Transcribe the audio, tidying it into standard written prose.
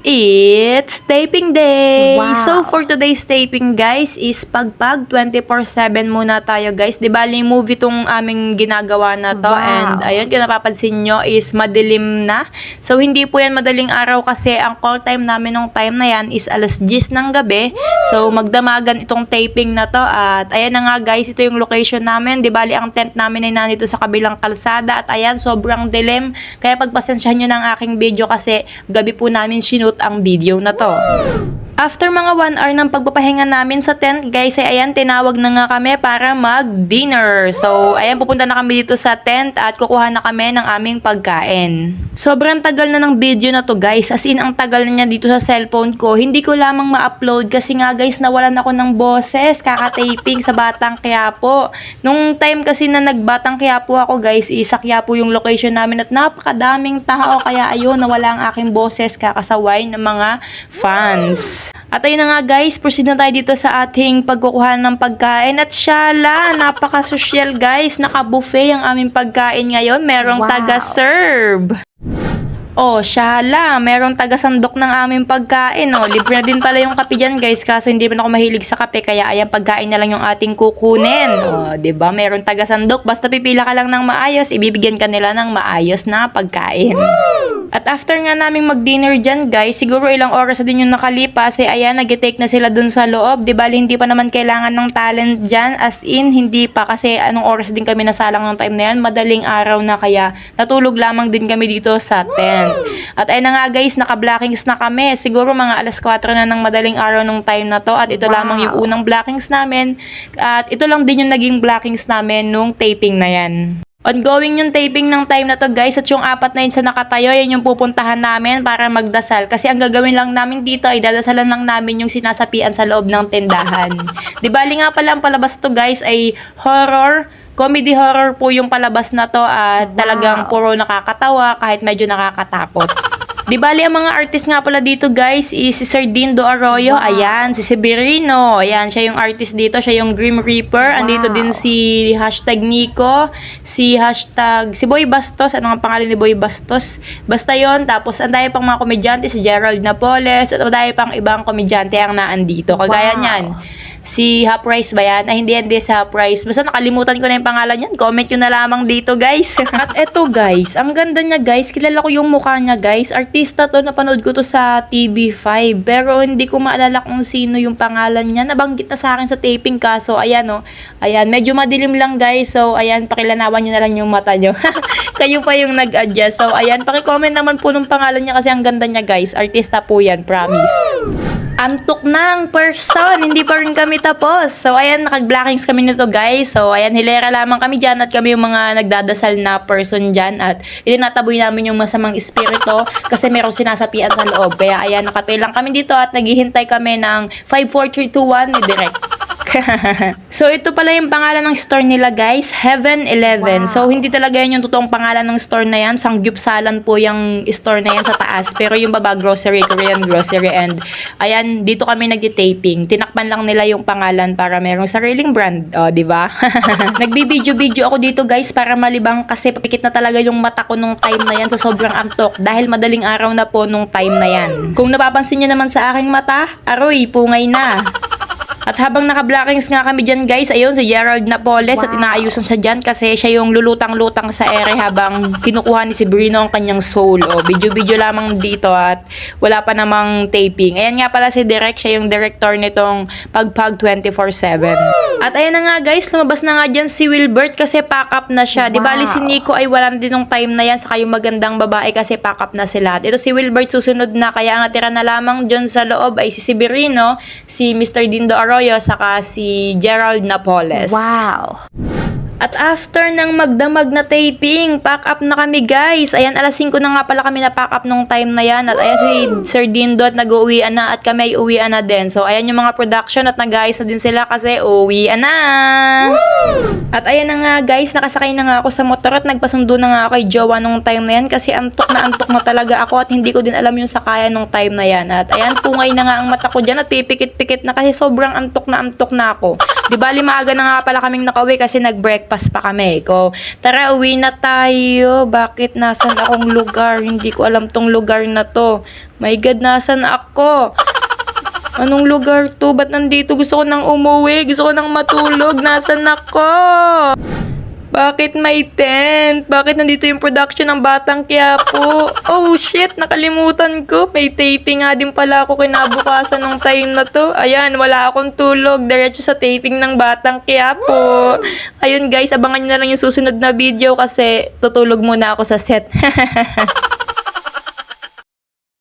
It's taping day! Wow. So, for today's taping, guys, is pagpag 24/7 muna tayo, guys. Di bali, movie tong aming ginagawa na to. Wow. And, ayun, kung napapansin nyo, is madilim na. So, hindi po yan madaling araw kasi ang call time namin nung time na yan is alas 10 ng gabi. So, magdamagan itong taping na to. At, ayan na nga, guys, ito yung location namin. Di bali, ang tent namin ay nandito sa kabilang kalsada. At, ayan, sobrang dilim. Kaya, pagpasensyahan nyo ng aking video kasi gabi po namin sinut ang video na to. After mga 1 hour ng pagpapahinga namin sa tent, guys, ay ayan, tinawag na nga kami para mag-dinner. So, ayan, pupunta na kami dito sa tent at kukuha na kami ng aming pagkain. Sobrang tagal na ng video na to, guys. As in, ang tagal na niya dito sa cellphone ko. Hindi ko lamang ma-upload kasi nga, guys, nawalan ako ng boses. Kaka-taping sa Batang Quiapo. Nung time kasi na nag-Batang Quiapo ako, guys, isa Quiapo yung location namin at napakadaming tao. Kaya ayun, nawala ang aking boses kakasaway ng mga fans. At ayun na nga, guys, proceed na tayo dito sa ating pagkukuha ng pagkain. At syala, napaka-social, guys. Naka-buffet ang aming pagkain ngayon. Merong Wow. taga-serve. Oh, syala, merong taga-sandok ng aming pagkain. Oh, libre na din pala yung kape dyan, guys. Kaso hindi pa ako mahilig sa kape, kaya ayan, pagkain na lang yung ating kukunin. Oh, 'di ba? Merong taga-sandok. Basta pipila ka lang ng maayos, ibibigyan ka nila ng maayos na pagkain. At after nga naming mag-dinner dyan, guys, siguro ilang oras na din yung nakalipas, eh, ayan, nag-take na sila dun sa loob. Di bali, hindi pa naman kailangan ng talent dyan. As in, hindi pa. Kasi anong oras din kami nasalang ng time na yan. Madaling araw na, kaya natulog lamang din kami dito sa tent. At ayun na nga, guys, naka-blockings na kami. Siguro mga alas 4 na ng madaling araw nung time na to. At ito lamang yung unang blockings namin. At ito lang din yung naging blockings namin nung taping na yan. Ongoing yung taping ng time na to, guys, at yung 4 na yun sa nakatayo, yan yung pupuntahan namin para magdasal. Kasi ang gagawin lang namin dito ay dadasalan lang namin yung sinasapian sa loob ng tindahan. Di bali nga pala ang palabas to, guys, ay horror. Comedy horror po yung palabas na to at talagang puro nakakatawa kahit medyo nakakatakot. Di bali, ang mga artist nga pala dito, guys, is si Sir Dindo Arroyo. Ayan, si Severino. Ayan, siya yung artist dito. Siya yung Grim Reaper. Andito din si #Nico. Si Boy Bastos. Ano ang pangalan ni Boy Bastos? Basta yon. Tapos, ang dami pang mga komedyante. Si Gerald Napoles. At ang dami pang ibang komedyante ang naandito. Kagaya niyan. Si Haprise ba yan? Ay, hindi si Haprise. Basta nakalimutan ko na yung pangalan yan. Comment nyo na lamang dito, guys. At eto, guys. Ang ganda niya, guys. Kilala ko yung mukha niya, guys. Artista to. Napanood ko to sa TV5. Pero hindi ko maalala kung sino yung pangalan niya. Nabanggit na sa akin sa taping kaso. Ayan, oh. Ayan. Medyo madilim lang, guys. So, ayan. Pakilanawan nyo na lang yung mata nyo. Kayo pa yung nag-adjust. So, ayan. Pakicomment naman po nung pangalan niya kasi ang ganda niya, guys. Artista po yan. Promise. Antok ng person, hindi pa rin kami tapos. So, ayan, nakag-blockings kami nito, guys. So, ayan, hilera lamang kami dyan at kami yung mga nagdadasal na person dyan. At itinataboy namin yung masamang espiritu kasi merong sinasapian sa loob. Kaya, ayan, nakapay lang kami dito at naghihintay kami ng 5, 4, 3, 2, 1 ni Direct. So, ito pala yung pangalan ng store nila, guys. Heaven 11. Wow. So, hindi talaga yan yung totoong pangalan ng store na yan. Sangyupsalan po yung store na yan sa taas. Pero yung baba, grocery, Korean grocery. And, ayan, dito kami nag-taping. Tinakpan lang nila yung pangalan para merong sariling brand. O, di ba? Nagbibideo-video ako dito, guys, para malibang kasi papikit na talaga yung mata ko nung time na yan sa sobrang antok. Dahil madaling araw na po nung time na yan. Kung napapansin nyo naman sa aking mata, aroy, pungay na. At habang naka-blockings nga kami dyan, guys, ayun, si Gerald Napoles at inaayusan siya dyan kasi siya yung lulutang-lutang sa ere habang kinukuha ni Severino ang kanyang soul. O, video-video lamang dito at wala pa namang taping. Ayan nga pala si Direk, siya yung director nitong Pagpag 24/7. At ayan na nga, guys, lumabas na nga dyan si Wilbert kasi pack up na siya. Di bali si Nico ay wala na din nung time na yan, saka yung magandang babae kasi pack up na sila. At ito si Wilbert susunod na, kaya ang natira na lamang dyan sa loob ay si Severino, si Mr. Dindo Arroyo, saka si Gerald Napoles. Wow. At after ng magdamag na taping, pack up na kami, guys. Ayan, alas 5 na nga pala kami na pack up nung time na yan. At ayan si Sir Dindo at nag-uwian na at kami ay uwian na din. So, ayan yung mga production at nag-ayos na din sila kasi uwian na. At ayan na nga, guys, nakasakay na nga ako sa motor at nagpasundo na nga ako kay Jowa nung time na yan kasi antok na talaga ako at hindi ko din alam yung sakayan nung time na yan. At ayan, pungay na nga ang mata ko dyan at pipikit-pikit na kasi sobrang antok na ako. Di bali, maaga na nga pala kaming nakauwi kasi nag-break mag-breakfast pa kami. Ko, tara, uwi na tayo. Bakit nasan akong lugar? Hindi ko alam tong lugar na to. My God, nasan ako? Anong lugar to? Ba't nandito? Gusto ko nang umuwi. Gusto ko nang matulog. Nasan ako? Bakit may tent? Bakit nandito yung production ng Batang Quiapo? Oh shit, nakalimutan ko. May taping nga din pala ako kinabukasan ng time na to. Ayan, wala akong tulog. Diretso sa taping ng Batang Quiapo. Ayun guys, abangan nyo na lang yung susunod na video kasi tutulog muna ako sa set.